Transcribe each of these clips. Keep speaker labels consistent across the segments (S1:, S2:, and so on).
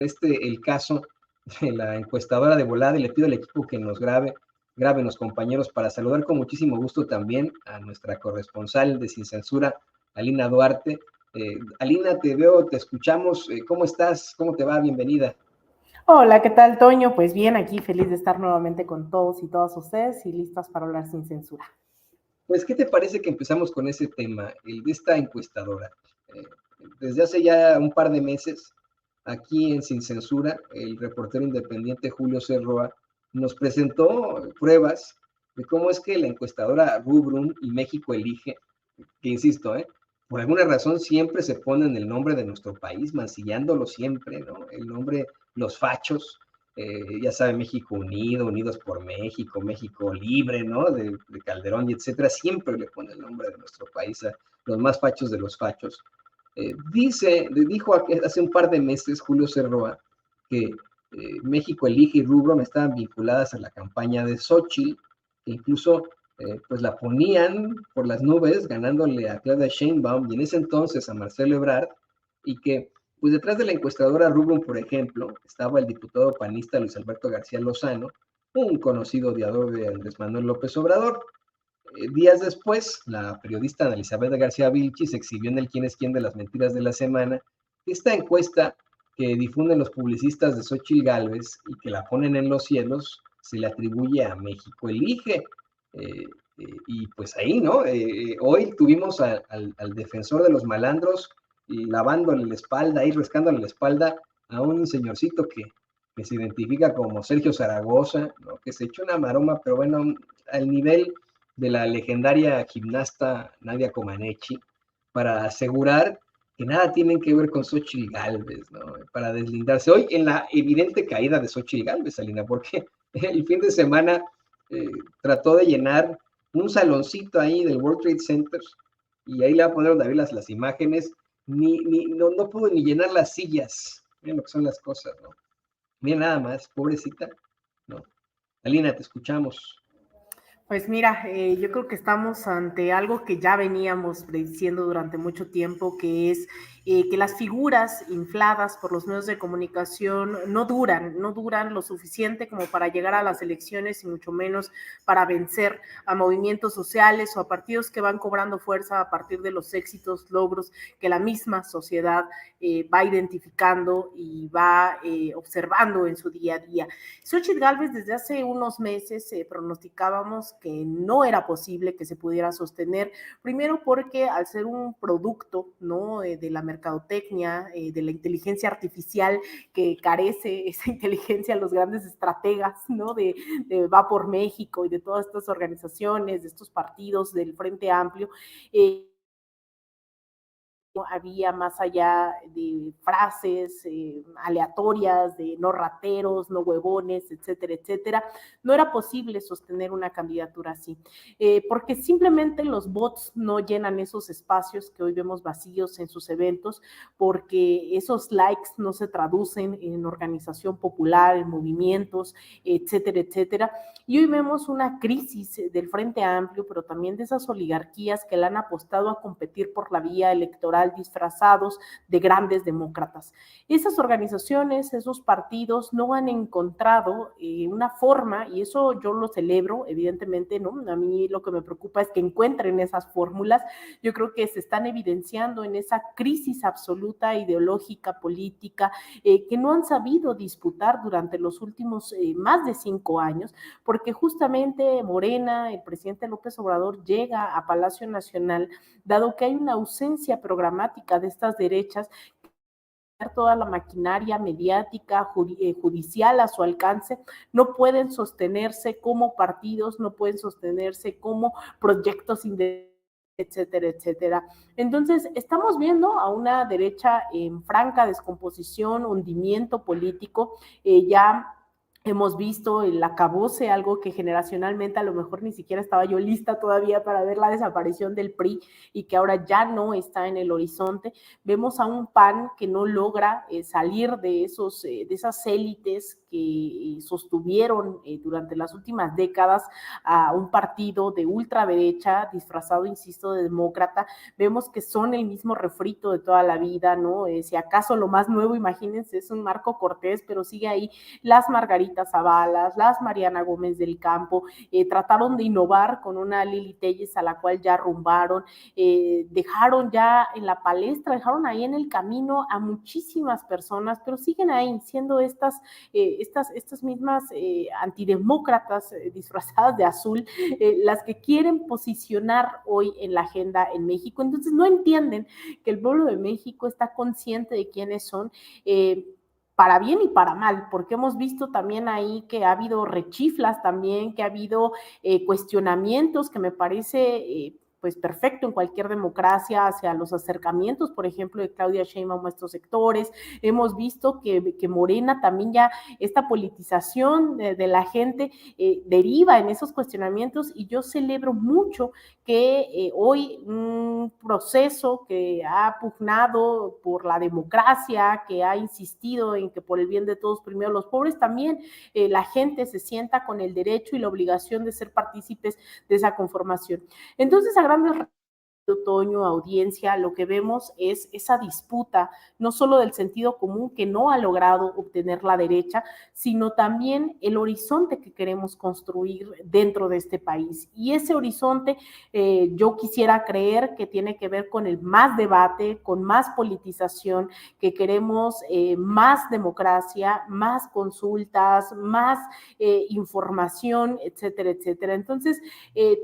S1: el caso de la encuestadora de volada, y le pido al equipo que nos grábenos, compañeros, para saludar con muchísimo gusto también a nuestra corresponsal de Sin Censura, Alina Duarte. Alina, te veo, te escuchamos. ¿Cómo estás? ¿Cómo te va? Bienvenida.
S2: Hola, ¿qué tal, Toño? Pues bien, aquí feliz de estar nuevamente con todos y todas ustedes y listas para hablar sin censura.
S1: Pues, ¿qué te parece que empezamos con ese tema, el de esta encuestadora? Eh, Desde hace ya un par de meses, aquí en Sin Censura, el reportero independiente Julio Cerroa nos presentó pruebas de cómo es que la encuestadora Rubrum y México Elige, que insisto, por alguna razón siempre se ponen el nombre de nuestro país, mancillándolo siempre, ¿no? El nombre, los fachos, ya sabe, México Unido, Unidos por México, México Libre, ¿no? De Calderón y etcétera, siempre le pone el nombre de nuestro país a los más fachos de los fachos. Dijo hace un par de meses Julio Cerroa que México Elige y Rubrum estaban vinculadas a la campaña de Xochitl, que incluso pues la ponían por las nubes, ganándole a Claudia Sheinbaum y en ese entonces a Marcelo Ebrard, y que pues detrás de la encuestadora Rubrum, por ejemplo, estaba el diputado panista Luis Alberto García Lozano, un conocido odiador de Andrés Manuel López Obrador. Días después, la periodista Ana Elizabeth García Vilchis exhibió en el Quién es Quién de las Mentiras de la Semana esta encuesta que difunden los publicistas de Xochitl Gálvez y que la ponen en los cielos, se le atribuye a México Elige. Eh, y pues ahí, ¿no? Hoy tuvimos al defensor de los malandros lavándole la espalda, ahí rascándole la espalda a un señorcito que se identifica como Sergio Zaragoza, ¿no? Que se echó una maroma, pero bueno, al nivel de la legendaria gimnasta Nadia Comaneci, para asegurar que nada tienen que ver con Xochitl Gálvez, ¿no? Para deslindarse. Hoy en la evidente caída de Xochitl Gálvez, Alina, porque el fin de semana trató de llenar un saloncito ahí del World Trade Center y ahí le va a poner David las imágenes, no pudo ni llenar las sillas. Miren lo que son las cosas, ¿no? Miren nada más, pobrecita, ¿no? Alina, te escuchamos.
S2: Pues mira, yo creo que estamos ante algo que ya veníamos prediciendo durante mucho tiempo, que es que las figuras infladas por los medios de comunicación no duran lo suficiente como para llegar a las elecciones y mucho menos para vencer a movimientos sociales o a partidos que van cobrando fuerza a partir de los éxitos, logros que la misma sociedad va identificando y va observando en su día a día. Xochitl Gálvez desde hace unos meses pronosticábamos que no era posible que se pudiera sostener, primero porque al ser un producto, ¿no? De la mercadotecnia, de la inteligencia artificial que carece esa inteligencia los grandes estrategas, ¿no? De Va por México y de todas estas organizaciones, de estos partidos del Frente Amplio, había más allá de frases aleatorias, de no rateros, no huevones, etcétera, etcétera. No era posible sostener una candidatura así, porque simplemente los bots no llenan esos espacios que hoy vemos vacíos en sus eventos, porque esos likes no se traducen en organización popular, en movimientos, etcétera, etcétera. Y hoy vemos una crisis del Frente Amplio, pero también de esas oligarquías que le han apostado a competir por la vía electoral disfrazados de grandes demócratas. Esas organizaciones, esos partidos no han encontrado una forma, y eso yo lo celebro, evidentemente, ¿no? A mí lo que me preocupa es que encuentren esas fórmulas. Yo creo que se están evidenciando en esa crisis absoluta ideológica, política, que no han sabido disputar durante los últimos más de 5 años, porque justamente Morena, el presidente López Obrador, llega a Palacio Nacional, dado que hay una ausencia programática de estas derechas, toda la maquinaria mediática, judicial a su alcance, no pueden sostenerse como partidos, no pueden sostenerse como proyectos independientes, etcétera, etcétera. Entonces, estamos viendo a una derecha en franca descomposición, hundimiento político, ya Hemos visto el acabose, algo que generacionalmente a lo mejor ni siquiera estaba yo lista todavía para ver la desaparición del PRI y que ahora ya no está en el horizonte. Vemos a un PAN que no logra salir de esas élites que sostuvieron durante las últimas décadas a un partido de ultraderecha disfrazado, insisto, de demócrata. Vemos que son el mismo refrito de toda la vida, ¿no? Si acaso lo más nuevo, imagínense, es un Marco Cortés, pero sigue ahí las Margarita Zabalas, las Mariana Gómez del Campo, trataron de innovar con una Lili Telles a la cual ya rumbaron, dejaron ya en la palestra, dejaron ahí en el camino a muchísimas personas, pero siguen ahí siendo estas mismas antidemócratas disfrazadas de azul, las que quieren posicionar hoy en la agenda en México. Entonces no entienden que el pueblo de México está consciente de quiénes son, para bien y para mal, porque hemos visto también ahí que ha habido rechiflas también, que ha habido cuestionamientos que me parece pues perfecto en cualquier democracia hacia los acercamientos, por ejemplo, de Claudia Sheinbaum a estos sectores. Hemos visto que Morena también ya, esta politización de la gente deriva en esos cuestionamientos y yo celebro mucho que hoy un proceso que ha pugnado por la democracia, que ha insistido en que por el bien de todos, primero los pobres, también la gente se sienta con el derecho y la obligación de ser partícipes de esa conformación. Entonces, a grandes Toño, audiencia, lo que vemos es esa disputa, no solo del sentido común que no ha logrado obtener la derecha, sino también el horizonte que queremos construir dentro de este país. Y ese horizonte yo quisiera creer que tiene que ver con el más debate, con más politización, que queremos más democracia, más consultas, más información, etcétera, etcétera. Entonces,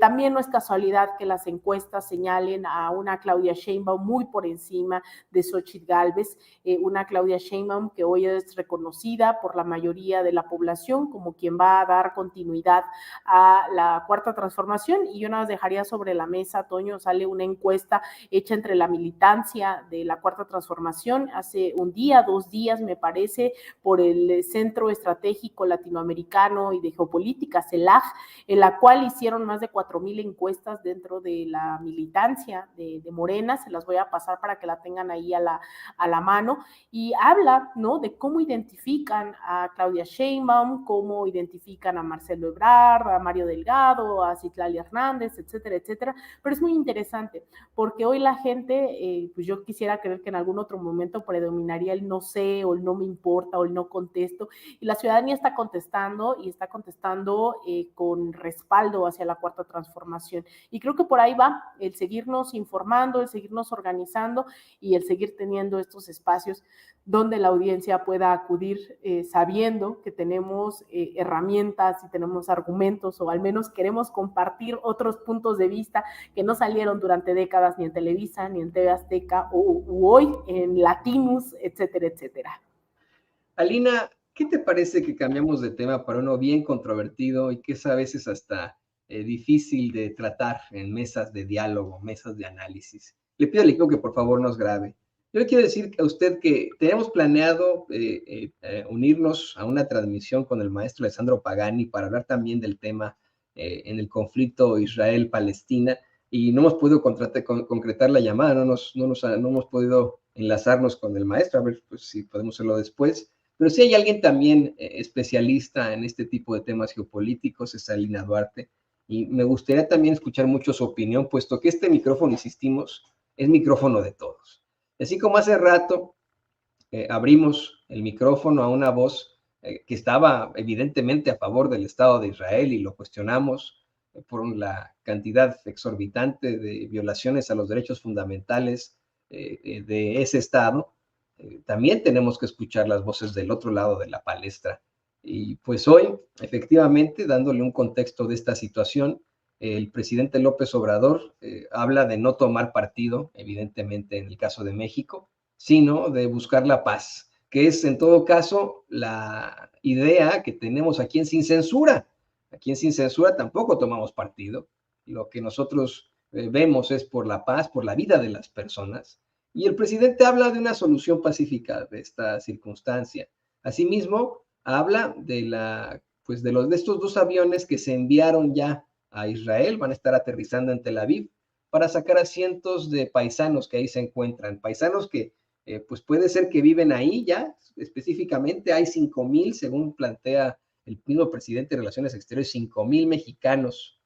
S2: también no es casualidad que las encuestas señalen a una Claudia Sheinbaum muy por encima de Xóchitl Gálvez, una Claudia Sheinbaum que hoy es reconocida por la mayoría de la población como quien va a dar continuidad a la cuarta transformación. Y yo nada más dejaría sobre la mesa, Toño, sale una encuesta hecha entre la militancia de la cuarta transformación hace un día, 2 días, me parece, por el Centro Estratégico Latinoamericano y de Geopolítica, CELAG, en la cual hicieron más de 4,000 encuestas dentro de la militancia de Morena. Se las voy a pasar para que la tengan ahí a la mano, y habla, ¿no?, de cómo identifican a Claudia Sheinbaum, cómo identifican a Marcelo Ebrard, a Mario Delgado, a Citlali Hernández, etcétera, etcétera. Pero es muy interesante, porque hoy la gente, pues yo quisiera creer que en algún otro momento predominaría el no sé, o el no me importa, o el no contesto, y la ciudadanía está contestando, y está contestando con respaldo hacia la cuarta transformación. Y creo que por ahí va el seguirnos informando, el seguirnos organizando y el seguir teniendo estos espacios donde la audiencia pueda acudir sabiendo que tenemos herramientas y tenemos argumentos, o al menos queremos compartir otros puntos de vista que no salieron durante décadas ni en Televisa, ni en TV Azteca, o hoy en Latinus, etcétera, etcétera.
S1: Alina, ¿qué te parece que cambiamos de tema para uno bien controvertido y que es a veces hasta difícil de tratar en mesas de diálogo, mesas de análisis? Le pido al equipo que por favor nos grabe. Yo le quiero decir a usted que tenemos planeado unirnos a una transmisión con el maestro Alessandro Pagani para hablar también del tema en el conflicto Israel-Palestina, y no hemos podido concretar la llamada, no hemos podido enlazarnos con el maestro, a ver pues, si podemos hacerlo después. Pero si hay alguien también especialista en este tipo de temas geopolíticos, es Alina Duarte, y me gustaría también escuchar mucho su opinión, puesto que este micrófono, insistimos, es micrófono de todos. Así como hace rato abrimos el micrófono a una voz que estaba evidentemente a favor del Estado de Israel y lo cuestionamos por la cantidad exorbitante de violaciones a los derechos fundamentales de ese Estado, también tenemos que escuchar las voces del otro lado de la palestra. Y pues hoy, efectivamente, dándole un contexto de esta situación, el presidente López Obrador habla de no tomar partido, evidentemente en el caso de México, sino de buscar la paz, que es en todo caso la idea que tenemos aquí en Sin Censura. Aquí en Sin Censura tampoco tomamos partido. Lo que nosotros vemos es por la paz, por la vida de las personas. Y el presidente habla de una solución pacífica de esta circunstancia. Asimismo, habla pues de estos 2 aviones que se enviaron ya a Israel, van a estar aterrizando en Tel Aviv para sacar a cientos de paisanos que ahí se encuentran, paisanos que pues puede ser que viven ahí ya, específicamente hay 5,000, según plantea el mismo presidente de Relaciones Exteriores, 5,000 mexicanos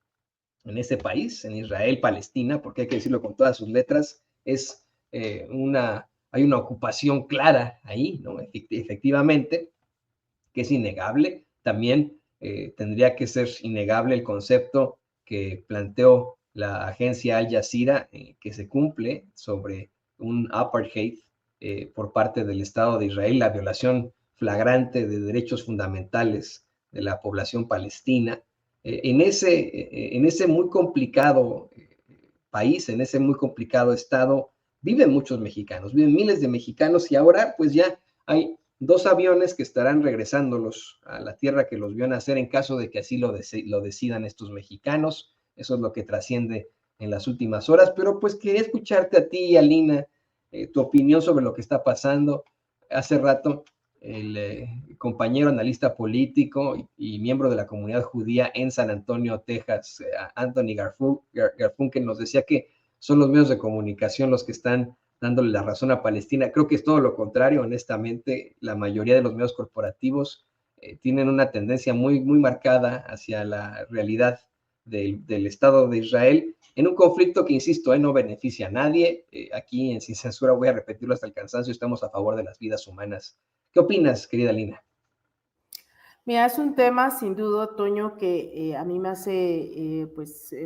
S1: en ese país, en Israel, Palestina, porque hay que decirlo con todas sus letras, hay una ocupación clara ahí, ¿no? Efectivamente, que es innegable. También tendría que ser innegable el concepto que planteó la agencia Al Jazeera, que se cumple sobre un apartheid por parte del Estado de Israel, la violación flagrante de derechos fundamentales de la población palestina. En ese muy complicado país, en ese muy complicado estado, viven muchos mexicanos, viven miles de mexicanos y ahora pues ya hay 2 aviones que estarán regresándolos a la tierra que los vio nacer en caso de que así lo decidan estos mexicanos. Eso es lo que trasciende en las últimas horas, pero pues quería escucharte a ti, Alina, tu opinión sobre lo que está pasando. Hace rato el compañero analista político y miembro de la comunidad judía en San Antonio, Texas, Anthony Garfunkel, nos decía que son los medios de comunicación los que están dándole la razón a Palestina. Creo que es todo lo contrario, honestamente. La mayoría de los medios corporativos tienen una tendencia muy, muy marcada hacia la realidad del Estado de Israel en un conflicto que, insisto, no beneficia a nadie. Aquí en Sin Censura, voy a repetirlo hasta el cansancio, estamos a favor de las vidas humanas. ¿Qué opinas, querida Lina?
S2: Mira, es un tema sin duda, Toño, que a mí me hace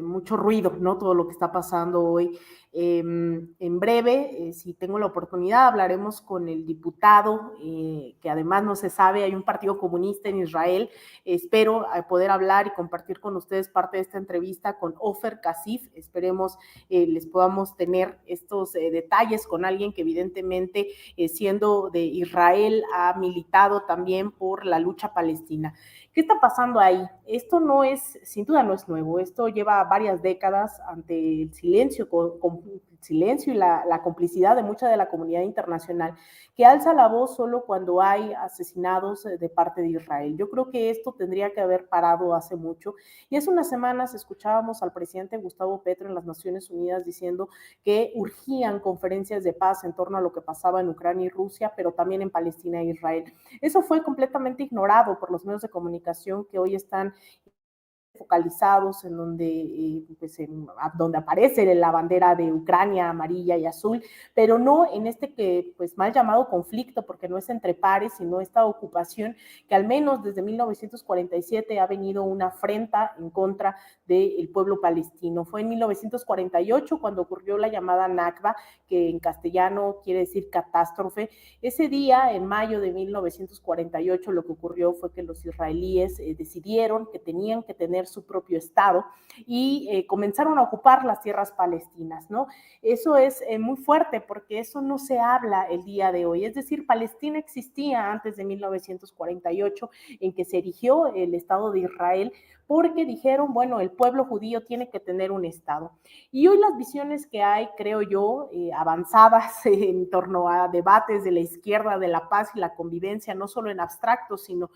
S2: mucho ruido, ¿no? Todo lo que está pasando hoy. En breve, si tengo la oportunidad, hablaremos con el diputado, que además no se sabe, hay un partido comunista en Israel. Espero poder hablar y compartir con ustedes parte de esta entrevista con Ofer Kasif. Esperemos les podamos tener estos detalles con alguien que evidentemente, siendo de Israel, ha militado también por la lucha palestina. ¿Qué está pasando ahí? Esto no es, sin duda no es nuevo, esto lleva varias décadas ante el silencio, silencio y la complicidad de mucha de la comunidad internacional, que alza la voz solo cuando hay asesinados de parte de Israel. Yo creo que esto tendría que haber parado hace mucho, y hace unas semanas escuchábamos al presidente Gustavo Petro en las Naciones Unidas diciendo que urgían conferencias de paz en torno a lo que pasaba en Ucrania y Rusia, pero también en Palestina e Israel. Eso fue completamente ignorado por los medios de comunicación que hoy están focalizados en donde aparece la bandera de Ucrania amarilla y azul, pero no en este que pues mal llamado conflicto, porque no es entre pares, sino esta ocupación que al menos desde 1947 ha venido una afrenta en contra del pueblo palestino. Fue en 1948 cuando ocurrió la llamada Nakba, que en castellano quiere decir catástrofe. Ese día, en mayo de 1948, lo que ocurrió fue que los israelíes decidieron que tenían que tener su propio Estado y comenzaron a ocupar las tierras palestinas, ¿no? Eso es muy fuerte porque eso no se habla el día de hoy. Es decir, Palestina existía antes de 1948, en que se erigió el Estado de Israel, porque dijeron, bueno, el pueblo judío tiene que tener un Estado. Y hoy las visiones que hay, creo yo, avanzadas en torno a debates de la izquierda, de la paz y la convivencia, no solo en abstracto, sino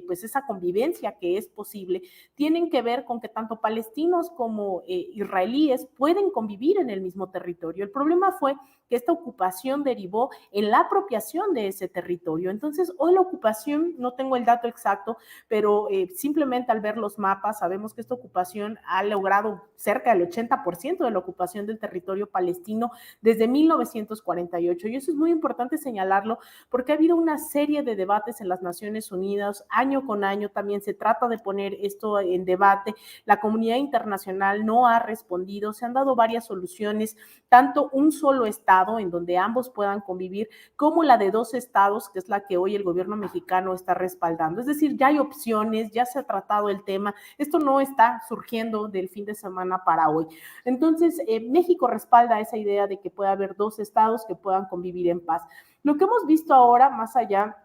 S2: pues esa convivencia que es posible, tienen que ver con que tanto palestinos como israelíes pueden convivir en el mismo territorio. El problema fue que esta ocupación derivó en la apropiación de ese territorio. Entonces, hoy la ocupación, no tengo el dato exacto, pero simplemente al ver los mapas sabemos que esta ocupación ha logrado cerca del 80% de la ocupación del territorio palestino desde 1948. Y eso es muy importante señalarlo porque ha habido una serie de debates en las Naciones Unidas, año con año también se trata de poner esto en debate. La comunidad internacional no ha respondido, se han dado varias soluciones, tanto un solo estado en donde ambos puedan convivir, como la de 2 estados, que es la que hoy el gobierno mexicano está respaldando. Es decir, ya hay opciones, ya se ha tratado el tema, esto no está surgiendo del fin de semana para hoy. Entonces, México respalda esa idea de que pueda haber 2 estados que puedan convivir en paz. Lo que hemos visto ahora, más allá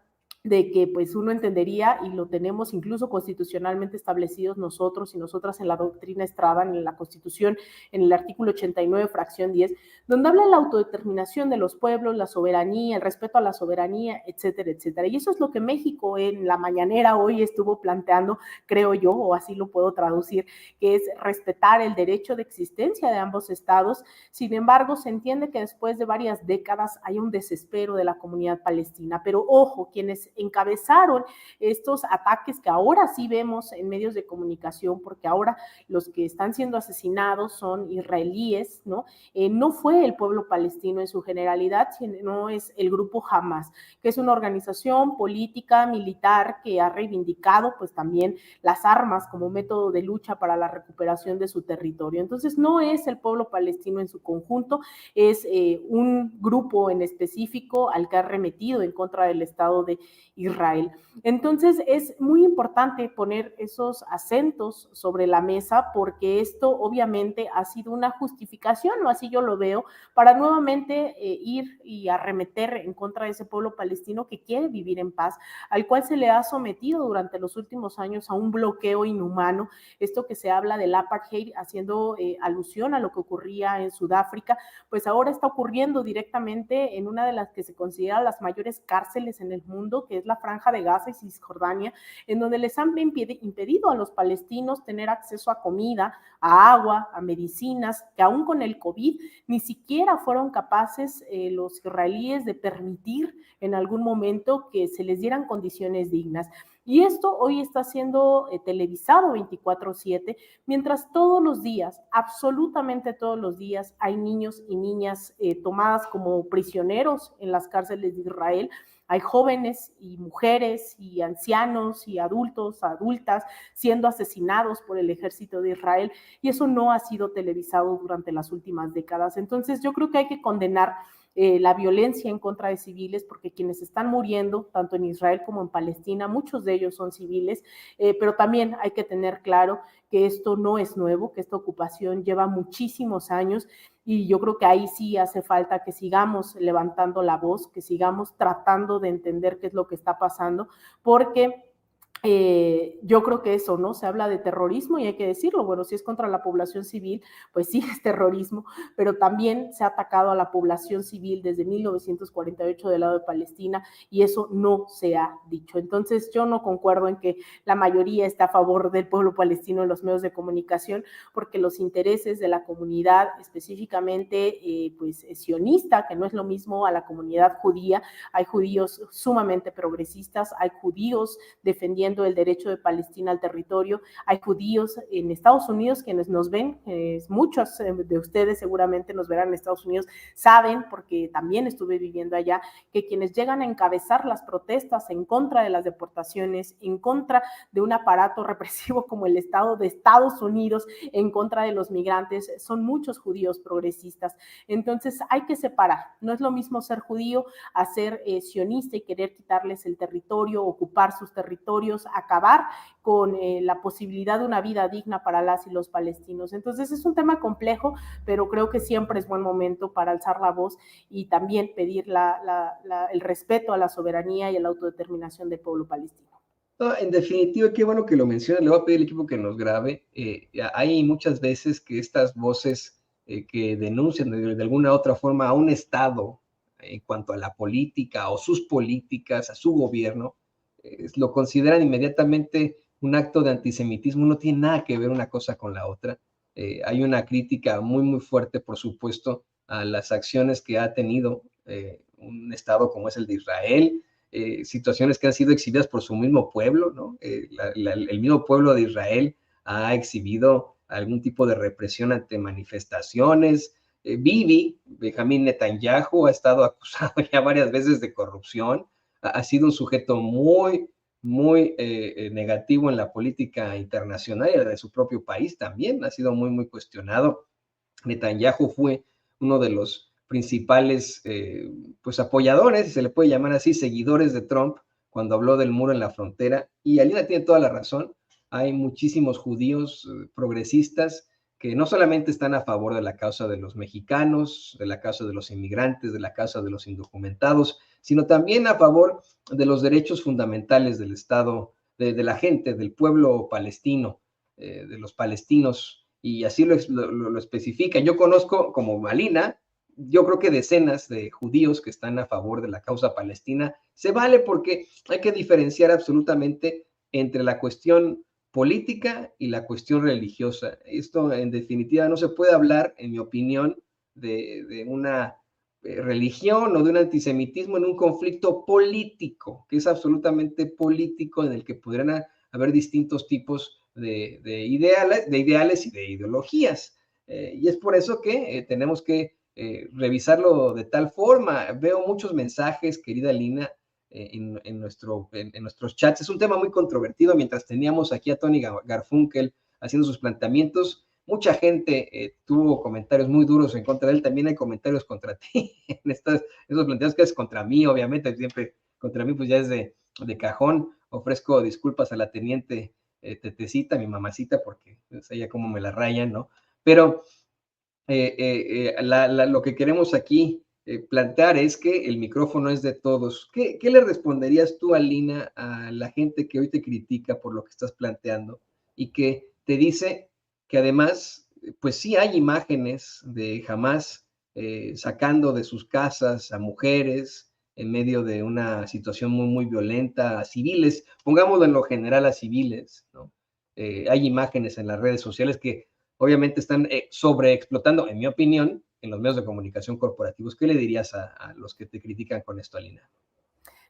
S2: de que pues uno entendería, y lo tenemos incluso constitucionalmente establecidos nosotros y nosotras en la doctrina Estrada, en la Constitución, en el artículo 89, fracción 10, donde habla de la autodeterminación de los pueblos, la soberanía, el respeto a la soberanía, etcétera, etcétera. Y eso es lo que México en la mañanera hoy estuvo planteando, creo yo, o así lo puedo traducir, que es respetar el derecho de existencia de ambos estados. Sin embargo, se entiende que después de varias décadas hay un desespero de la comunidad palestina, pero ojo, quienes encabezaron estos ataques que ahora sí vemos en medios de comunicación, porque ahora los que están siendo asesinados son israelíes, ¿no? No fue el pueblo palestino en su generalidad, sino es el grupo Hamas, que es una organización política, militar, que ha reivindicado pues también las armas como método de lucha para la recuperación de su territorio. Entonces no es el pueblo palestino en su conjunto, es un grupo en específico al que ha arremetido en contra del Estado de Israel. Entonces es muy importante poner esos acentos sobre la mesa, porque esto obviamente ha sido una justificación, o así yo lo veo, para nuevamente ir y arremeter en contra de ese pueblo palestino que quiere vivir en paz, al cual se le ha sometido durante los últimos años a un bloqueo inhumano. Esto que se habla del apartheid, haciendo alusión a lo que ocurría en Sudáfrica, pues ahora está ocurriendo directamente en una de las que se considera las mayores cárceles en el mundo, que es la Franja de Gaza y Cisjordania, en donde les han impedido a los palestinos tener acceso a comida, a agua, a medicinas, que aún con el COVID ni siquiera fueron capaces los israelíes de permitir en algún momento que se les dieran condiciones dignas. Y esto hoy está siendo televisado 24/7, mientras todos los días, absolutamente todos los días, hay niños y niñas tomadas como prisioneros en las cárceles de Israel. Hay jóvenes y mujeres y ancianos y adultos, adultas, siendo asesinados por el ejército de Israel, y eso no ha sido televisado durante las últimas décadas. Entonces yo creo que hay que condenar la violencia en contra de civiles, porque quienes están muriendo, tanto en Israel como en Palestina, muchos de ellos son civiles, pero también hay que tener claro que esto no es nuevo, que esta ocupación lleva muchísimos años, y yo creo que ahí sí hace falta que sigamos levantando la voz, que sigamos tratando de entender qué es lo que está pasando, porque yo creo que eso, ¿no? Se habla de terrorismo y hay que decirlo, bueno, si es contra la población civil, pues sí es terrorismo, pero también se ha atacado a la población civil desde 1948 del lado de Palestina, y eso no se ha dicho. Entonces yo no concuerdo en que la mayoría está a favor del pueblo palestino en los medios de comunicación, porque los intereses de la comunidad, específicamente pues sionista, que no es lo mismo a la comunidad judía, hay judíos sumamente progresistas, hay judíos defendiendo el derecho de Palestina al territorio, hay judíos en Estados Unidos quienes nos ven, muchos de ustedes seguramente nos verán en Estados Unidos, saben, porque también estuve viviendo allá, que quienes llegan a encabezar las protestas en contra de las deportaciones, en contra de un aparato represivo como el Estado de Estados Unidos, en contra de los migrantes, son muchos judíos progresistas. Entonces hay que separar, no es lo mismo ser judío a ser sionista y querer quitarles el territorio, ocupar sus territorios, acabar con la posibilidad de una vida digna para las y los palestinos. Entonces es un tema complejo, pero creo que siempre es buen momento para alzar la voz y también pedir el respeto a la soberanía y a la autodeterminación del pueblo palestino.
S1: No, en definitiva, qué bueno que lo mencionas. Le voy a pedir al equipo que nos grabe. Hay muchas veces que estas voces que denuncian de alguna otra forma a un Estado en cuanto a la política o sus políticas, a su gobierno, lo consideran inmediatamente un acto de antisemitismo. No tiene nada que ver una cosa con la otra. Hay una crítica muy, muy fuerte, por supuesto, a las acciones que ha tenido un Estado como es el de Israel, situaciones que han sido exhibidas por su mismo pueblo, ¿no? El mismo pueblo de Israel ha exhibido algún tipo de represión ante manifestaciones. Benjamín Netanyahu, ha estado acusado ya varias veces de corrupción, ha sido un sujeto muy, muy negativo en la política internacional y de su propio país también, ha sido muy, muy cuestionado. Netanyahu fue uno de los principales pues apoyadores, si se le puede llamar así, seguidores de Trump, cuando habló del muro en la frontera, y Alina tiene toda la razón. Hay muchísimos judíos progresistas que no solamente están a favor de la causa de los mexicanos, de la causa de los inmigrantes, de la causa de los indocumentados, sino también a favor de los derechos fundamentales del Estado, de la gente, del pueblo palestino, de los palestinos, y así lo especifican. Yo conozco como Malina, yo creo que decenas de judíos que están a favor de la causa palestina. Se vale porque hay que diferenciar absolutamente entre la cuestión política y la cuestión religiosa. Esto, en definitiva, no se puede hablar, en mi opinión, de una religión o de un antisemitismo en un conflicto político, que es absolutamente político, en el que podrían haber distintos tipos de ideales y de ideologías. Y es por eso que tenemos que revisarlo de tal forma. Veo muchos mensajes, querida Lina, en nuestros chats. Es un tema muy controvertido. Mientras teníamos aquí a Tony Garfunkel haciendo sus planteamientos, mucha gente tuvo comentarios muy duros en contra de él. También hay comentarios contra ti en esos planteamientos, que es contra mí, obviamente. Siempre contra mí, pues ya es de cajón. Ofrezco disculpas a la teniente Tetecita, mi mamacita, porque es ella como me la rayan, ¿no? Pero lo que queremos aquí plantear es que el micrófono es de todos. ¿Qué le responderías tú, Alina, a la gente que hoy te critica por lo que estás planteando y que te dice que además, pues sí hay imágenes de Hamás sacando de sus casas a mujeres en medio de una situación muy, muy violenta, a civiles, pongámoslo en lo general a civiles, ¿no? Hay imágenes en las redes sociales que obviamente están sobreexplotando, en mi opinión, en los medios de comunicación corporativos. ¿Qué le dirías a los que te critican con esto, Alina?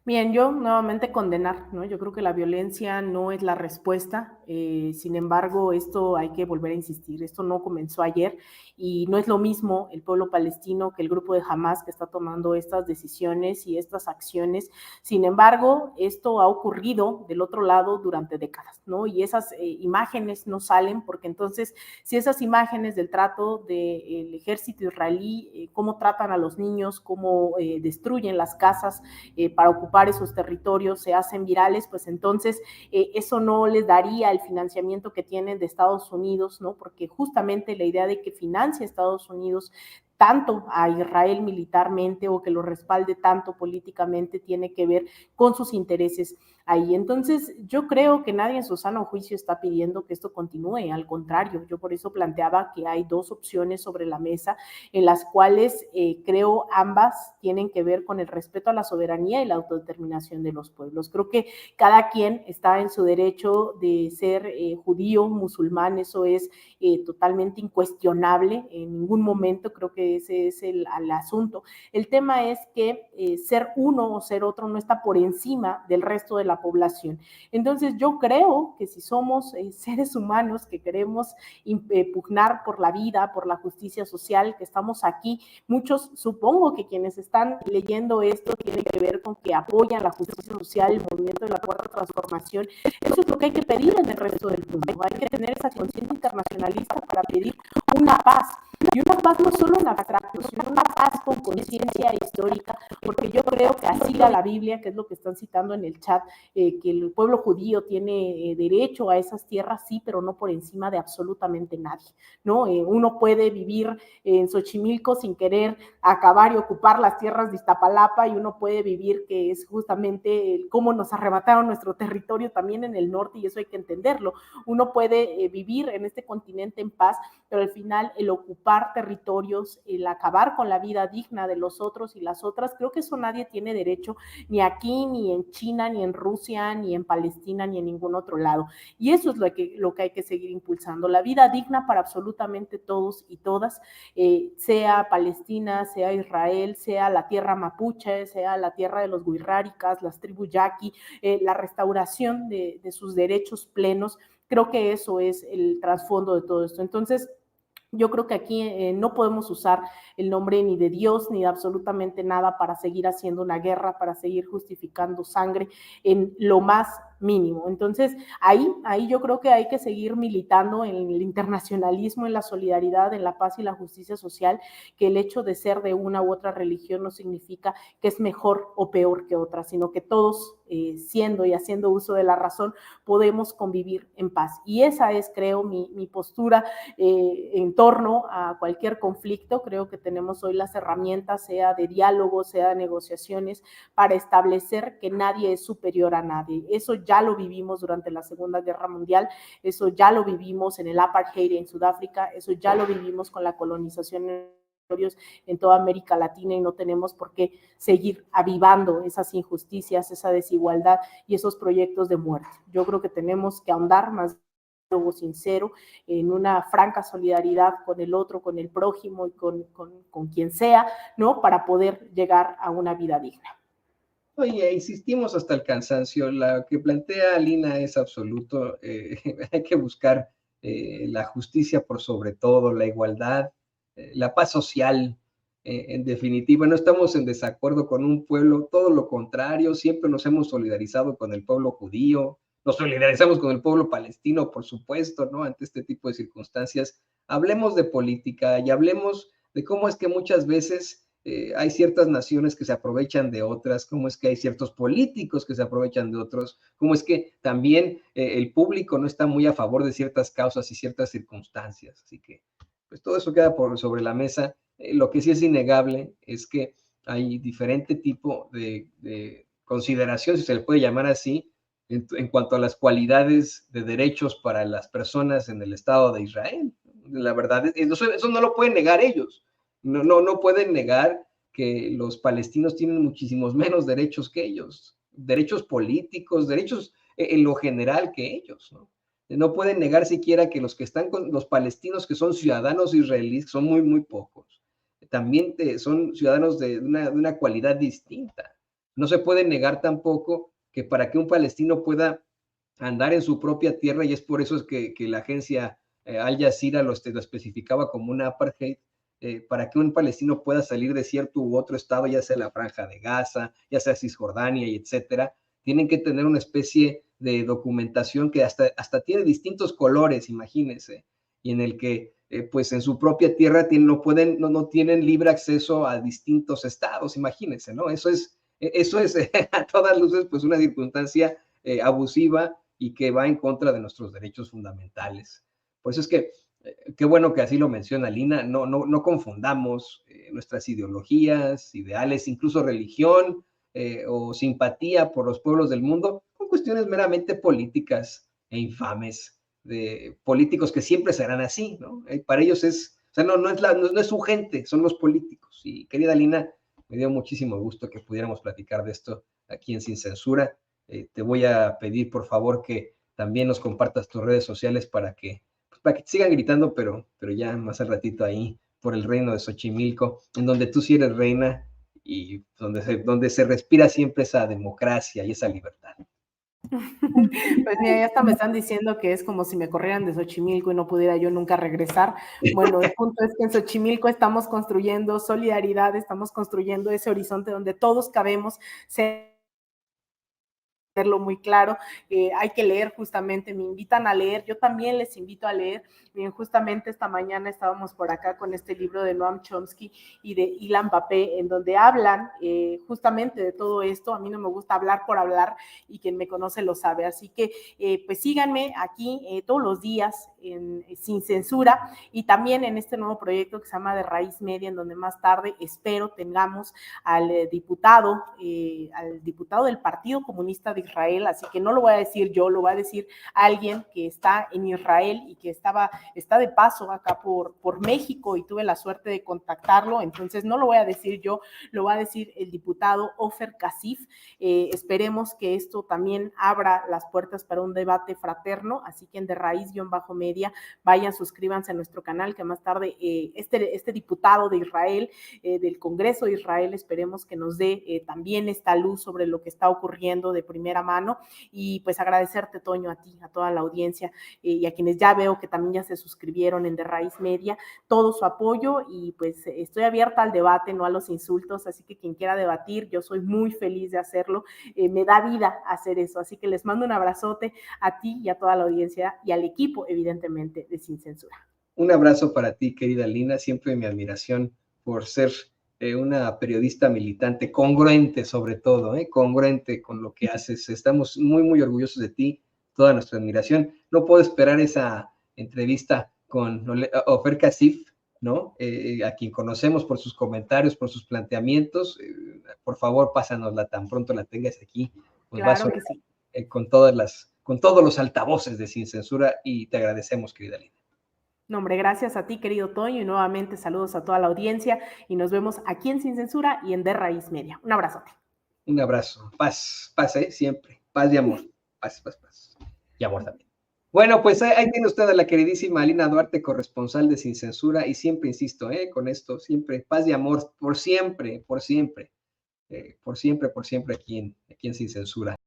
S2: Bien, yo nuevamente condenar, ¿no? Yo creo que la violencia no es la respuesta, sin embargo, esto hay que volver a insistir, esto no comenzó ayer y no es lo mismo el pueblo palestino que el grupo de Hamás que está tomando estas decisiones y estas acciones. Sin embargo, esto ha ocurrido del otro lado durante décadas, ¿no? Y esas imágenes no salen porque entonces, si esas imágenes del trato del ejército israelí, cómo tratan a los niños, cómo destruyen las casas para ocupar esos territorios, se hacen virales, pues entonces eso no les daría el financiamiento que tienen de Estados Unidos, ¿no? Porque justamente la idea de que financia Estados Unidos tanto a Israel militarmente o que lo respalde tanto políticamente tiene que ver con sus intereses ahí. Entonces, yo creo que nadie en su sano juicio está pidiendo que esto continúe, al contrario, yo por eso planteaba que hay dos opciones sobre la mesa en las cuales creo ambas tienen que ver con el respeto a la soberanía y la autodeterminación de los pueblos. Creo que cada quien está en su derecho de ser judío, musulmán, eso es totalmente incuestionable, en ningún momento creo que ese es el asunto. El tema es que ser uno o ser otro no está por encima del resto de la población. Entonces yo creo que si somos seres humanos que queremos pugnar por la vida, por la justicia social, que estamos aquí, muchos, supongo que quienes están leyendo esto tienen que ver con que apoyan la justicia social, el movimiento de la cuarta transformación. Eso es lo que hay que pedir en el resto del mundo. Hay que tener esa conciencia internacionalista para pedir una paz. Y una paz no solo en abstracto, sino una paz con conciencia histórica, porque yo creo que así la Biblia, que es lo que están citando en el chat, que el pueblo judío tiene derecho a esas tierras, sí, pero no por encima de absolutamente nadie, ¿no? Uno puede vivir en Xochimilco sin querer acabar y ocupar las tierras de Iztapalapa, y uno puede vivir que es justamente cómo nos arrebataron nuestro territorio también en el norte, y eso hay que entenderlo. Uno puede vivir en este continente en paz, pero al final el ocupar territorios, el acabar con la vida digna de los otros y las otras, creo que eso nadie tiene derecho, ni aquí, ni en China, ni en Rusia, ni en Palestina, ni en ningún otro lado. Y eso es lo que hay que seguir impulsando, la vida digna para absolutamente todos y todas, sea Palestina, sea Israel, sea la tierra mapuche, sea la tierra de los wixárikas, las tribus yaqui, la restauración de sus derechos plenos. Creo que eso es el trasfondo de todo esto. Entonces, yo creo que aquí no podemos usar el nombre ni de Dios ni de absolutamente nada para seguir haciendo una guerra, para seguir justificando sangre en lo más mínimo. Entonces, ahí yo creo que hay que seguir militando en el internacionalismo, en la solidaridad, en la paz y la justicia social, que el hecho de ser de una u otra religión no significa que es mejor o peor que otra, sino que todos, siendo y haciendo uso de la razón, podemos convivir en paz. Y esa es, creo, mi postura en torno a cualquier conflicto. Creo que tenemos hoy las herramientas, sea de diálogo, sea de negociaciones, para establecer que nadie es superior a nadie. Eso ya lo vivimos durante la Segunda Guerra Mundial, eso ya lo vivimos en el apartheid en Sudáfrica, eso ya lo vivimos con la colonización en toda América Latina, y no tenemos por qué seguir avivando esas injusticias, esa desigualdad y esos proyectos de muerte. Yo creo que tenemos que ahondar más sincero, en una franca solidaridad con el otro, con el prójimo y con quien sea, ¿no? Para poder llegar a una vida digna.
S1: Oye, insistimos hasta el cansancio. La que plantea Lina es absoluto. Hay que buscar la justicia por sobre todo, la igualdad, la paz social. En definitiva, no estamos en desacuerdo con un pueblo, todo lo contrario, siempre nos hemos solidarizado con el pueblo judío, nos solidarizamos con el pueblo palestino, por supuesto, ¿no? Ante este tipo de circunstancias. Hablemos de política y hablemos de cómo es que muchas veces hay ciertas naciones que se aprovechan de otras, cómo es que hay ciertos políticos que se aprovechan de otros, cómo es que también el público no está muy a favor de ciertas causas y ciertas circunstancias. Así que, pues todo eso queda sobre la mesa. Lo que sí es innegable es que hay diferente tipo de consideración, si se le puede llamar así, en cuanto a las cualidades de derechos para las personas en el Estado de Israel. La verdad, eso no lo pueden negar ellos. No pueden negar que los palestinos tienen muchísimos menos derechos que ellos, derechos políticos, derechos en lo general que ellos, ¿no? No pueden negar siquiera que los que están con los palestinos que son ciudadanos israelíes, son muy, muy pocos, también son ciudadanos de una cualidad distinta. No se puede negar tampoco que para que un palestino pueda andar en su propia tierra, y es por eso es que la agencia Al Jazeera lo especificaba como una apartheid, para que un palestino pueda salir de cierto u otro estado, ya sea la Franja de Gaza, ya sea Cisjordania y etcétera, tienen que tener una especie de documentación que hasta tiene distintos colores, imagínense, y en el que pues en su propia tierra no tienen libre acceso a distintos estados, imagínense, ¿no? Eso es a todas luces pues una circunstancia abusiva y que va en contra de nuestros derechos fundamentales. Por eso es que qué bueno que así lo menciona Lina, no confundamos nuestras ideologías, ideales, incluso religión o simpatía por los pueblos del mundo con cuestiones meramente políticas e infames de políticos que siempre serán así, ¿no? Para ellos o sea, no es su gente, son los políticos. Y querida Lina, me dio muchísimo gusto que pudiéramos platicar de esto aquí en Sin Censura. Te voy a pedir, por favor, que también nos compartas tus redes sociales para que te sigan gritando, pero ya más al ratito ahí, por el reino de Xochimilco, en donde tú sí eres reina y donde se respira siempre esa democracia y esa libertad.
S2: Pues mira, ya hasta me están diciendo que es como si me corrieran de Xochimilco y no pudiera yo nunca regresar. Bueno, el punto es que en Xochimilco estamos construyendo solidaridad, estamos construyendo ese horizonte donde todos cabemos, tenerlo muy claro. Hay que leer, justamente me invitan a leer, yo también les invito a leer. Bien, justamente esta mañana estábamos por acá con este libro de Noam Chomsky y de Ilan Pappé, en donde hablan justamente de todo esto. A mí no me gusta hablar por hablar, y quien me conoce lo sabe, así que pues síganme aquí todos los días Sin Censura, y también en este nuevo proyecto que se llama De Raíz Media, en donde más tarde espero tengamos al diputado del Partido Comunista de Israel, así que no lo voy a decir yo, lo va a decir alguien que está en Israel y que está de paso acá por México, y tuve la suerte de contactarlo. Entonces no lo voy a decir yo, lo va a decir el diputado Ofer Kasif. Esperemos que esto también abra las puertas para un debate fraterno, así que en De Raíz-Media Media, vayan, suscríbanse a nuestro canal, que más tarde este diputado de Israel, del Congreso de Israel, esperemos que nos dé también esta luz sobre lo que está ocurriendo de primera mano. Y pues agradecerte, Toño, a ti, a toda la audiencia y a quienes ya veo que también ya se suscribieron en De Raíz Media, todo su apoyo, y pues estoy abierta al debate, no a los insultos, así que quien quiera debatir, yo soy muy feliz de hacerlo, me da vida hacer eso, así que les mando un abrazote a ti y a toda la audiencia y al equipo, evidentemente, de Sin Censura.
S1: Un abrazo para ti, querida Lina, siempre mi admiración por ser una periodista militante, congruente sobre todo, congruente con lo que haces. Estamos muy, muy orgullosos de ti, toda nuestra admiración. No puedo esperar esa entrevista con Ofer Kasif, ¿no? A quien conocemos por sus comentarios, por sus planteamientos. Por favor, pásanosla tan pronto la tengas aquí. Pues
S2: claro que sí.
S1: Con todos los altavoces de Sin Censura, y te agradecemos, querida Lina.
S2: No, hombre, gracias a ti, querido Toño, y nuevamente saludos a toda la audiencia, y nos vemos aquí en Sin Censura y en De Raíz Media. Un abrazote.
S1: Un abrazo. Paz, paz, siempre. Paz y amor. Paz, paz, paz. Y amor también. Bueno, pues ahí tiene usted a la queridísima Lina Duarte, corresponsal de Sin Censura, y siempre insisto, con esto, siempre paz y amor, por siempre, por siempre, por siempre aquí en Sin Censura.